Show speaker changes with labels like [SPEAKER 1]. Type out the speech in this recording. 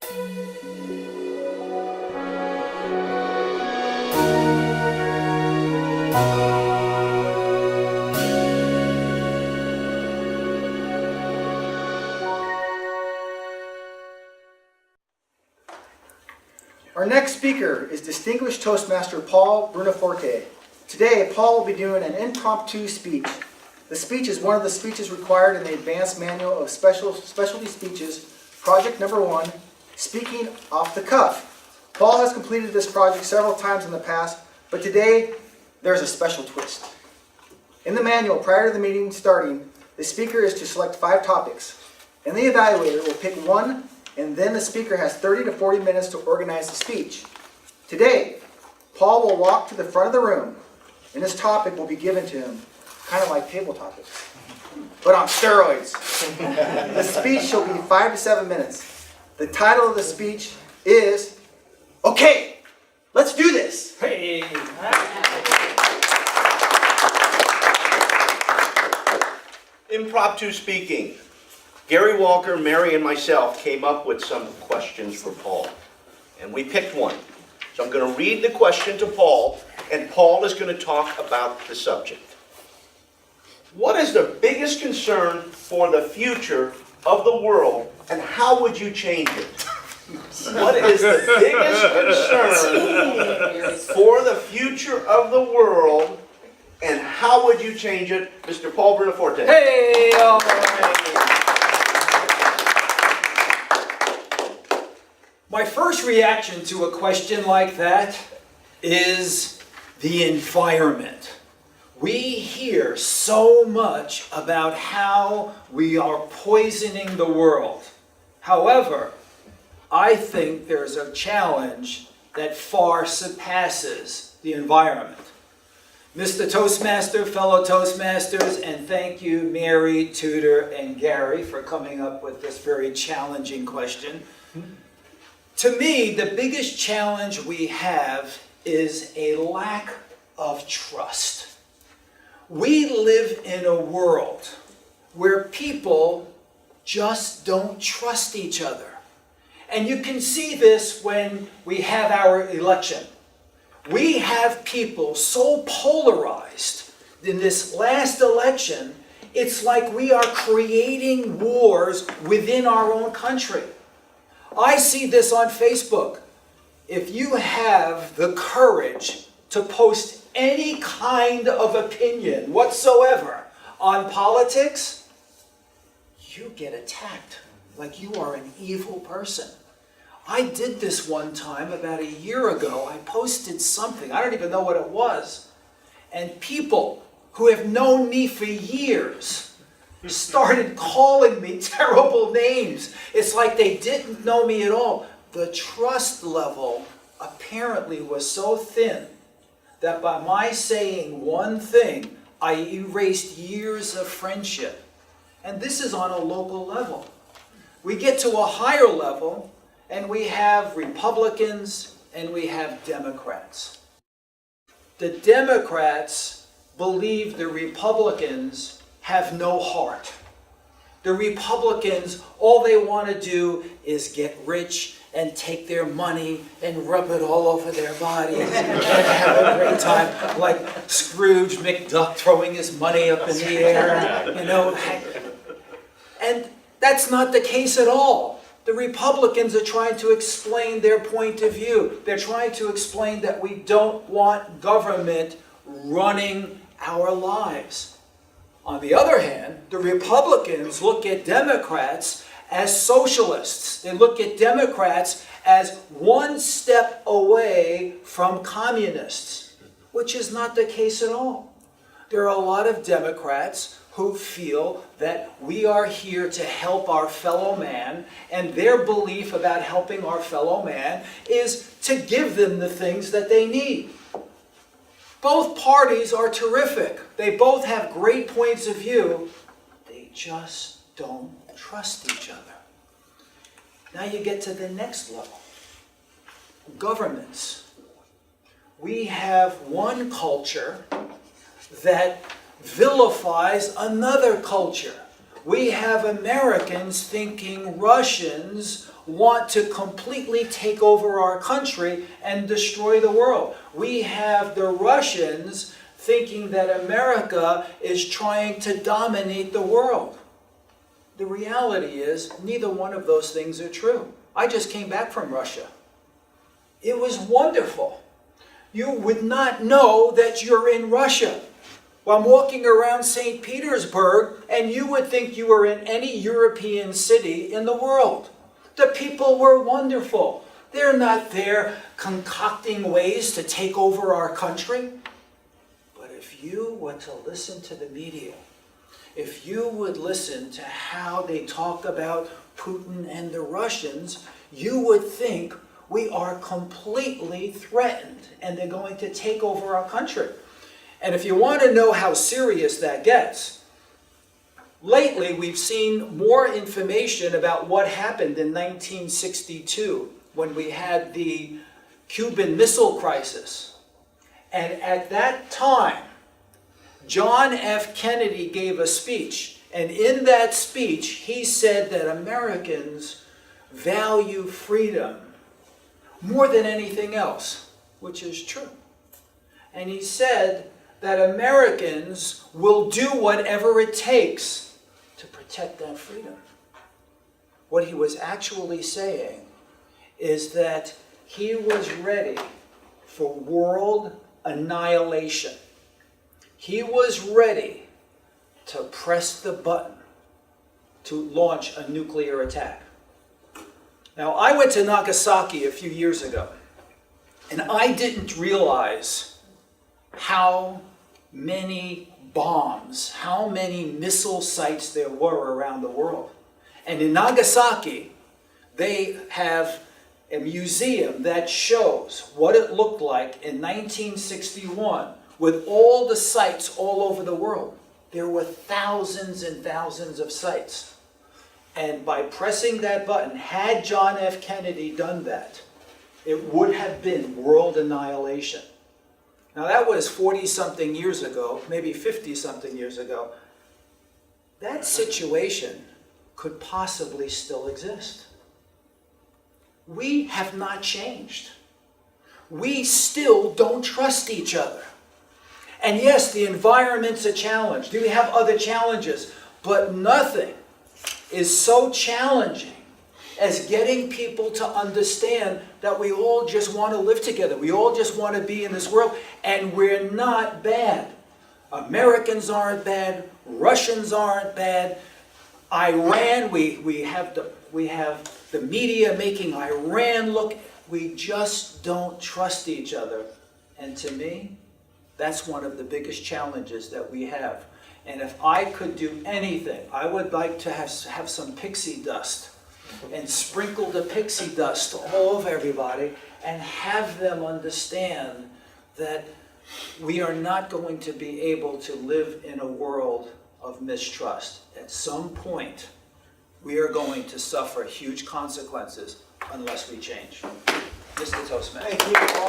[SPEAKER 1] Our next speaker is distinguished Toastmaster Paul Brunoforte. Today, Paul will be doing an impromptu speech. The speech is one of the speeches required in the Advanced Manual of Specialty Speeches, Project Number 1, Speaking Off the Cuff. Paul has completed this project several times in the past, but today, there's a special twist. In the manual, prior to the meeting starting, the speaker is to select 5 topics, and the evaluator will pick one, and then the speaker has 30 to 40 minutes to organize the speech. Today, Paul will walk to the front of the room, and this topic will be given to him, kind of like table topics, but on steroids. The speech shall be 5 to 7 minutes. The title of the speech is, "Okay, let's do this."
[SPEAKER 2] Hey!
[SPEAKER 3] Impromptu speaking. Gary Walker, Mary, and myself came up with some questions for Paul. And we picked one. So I'm going to read the question to Paul, and Paul is going to talk about the subject. What is the biggest concern for the future of the world, and how would you change it? What is the biggest concern for the future of the world, and how would you change it? Mr. Paul Brunoforte.
[SPEAKER 2] Hey! All right. My first reaction to a question like that is the environment. We hear so much about how we are poisoning the world. However, I think there's a challenge that far surpasses the environment. Mr. Toastmaster, fellow Toastmasters, and thank you, Mary, Tudor, and Gary, for coming up with this very challenging question. To me, the biggest challenge we have is a lack of trust. We live in a world where people just don't trust each other. And you can see this when we have our election. We have people so polarized in this last election, it's like we are creating wars within our own country. I see this on Facebook. If you have the courage to post any kind of opinion whatsoever on politics, you get attacked like you are an evil person. I did this one time about a year ago. I posted something, I don't even know what it was, and people who have known me for years started calling me terrible names. It's like they didn't know me at all. The trust level apparently was so thin that by my saying one thing, I erased years of friendship. And this is on a local level. We get to a higher level, and we have Republicans and we have Democrats. The Democrats believe the Republicans have no heart. The Republicans, all they want to do is get rich and take their money and rub it all over their bodies and have a great time, like Scrooge McDuck throwing his money up in the air, you know. And that's not the case at all. The Republicans are trying to explain their point of view. They're trying to explain that we don't want government running our lives. On the other hand, the Republicans look at Democrats as socialists. They look at Democrats as one step away from communists, which is not the case at all. There are a lot of Democrats who feel that we are here to help our fellow man, and their belief about helping our fellow man is to give them the things that they need. Both parties are terrific. They both have great points of view. They just don't trust each other. Now you get to the next level. Governments. We have one culture that vilifies another culture. We have Americans thinking Russians want to completely take over our country and destroy the world. We have the Russians thinking that America is trying to dominate the world. The reality is, neither one of those things are true. I just came back from Russia. It was wonderful. You would not know that you're in Russia. I'm walking around St. Petersburg, and you would think you were in any European city in the world. The people were wonderful. They're not there concocting ways to take over our country. But if you were to listen to the media, if you would listen to how they talk about Putin and the Russians, you would think we are completely threatened and they're going to take over our country. And if you want to know how serious that gets, lately we've seen more information about what happened in 1962 when we had the Cuban Missile Crisis. And at that time, John F. Kennedy gave a speech. And in that speech, he said that Americans value freedom more than anything else, which is true. And he said that Americans will do whatever it takes to protect that freedom. What he was actually saying is that he was ready for world annihilation. He was ready to press the button to launch a nuclear attack. Now, I went to Nagasaki a few years ago, and I didn't realize how many bombs, how many missile sites there were around the world. And in Nagasaki, they have a museum that shows what it looked like in 1961 with all the sites all over the world. There were thousands and thousands of sites. And by pressing that button, had John F. Kennedy done that, it would have been world annihilation. Now that was 40-something years ago, maybe 50-something years ago. That situation could possibly still exist. We have not changed. We still don't trust each other. And yes, the environment's a challenge. We have other challenges, but nothing is so challenging as getting people to understand that we all just want to live together. We all just want to be in this world, and we're not bad. Americans aren't bad. Russians aren't bad. Iran, we have the media making Iran look. We just don't trust each other. And to me, that's one of the biggest challenges that we have. And if I could do anything, I would like to have some pixie dust and sprinkle the pixie dust all over everybody and have them understand that we are not going to be able to live in a world of mistrust. At some point, we are going to suffer huge consequences unless we change. Mr. Toastmaster.
[SPEAKER 1] Thank you, Paul.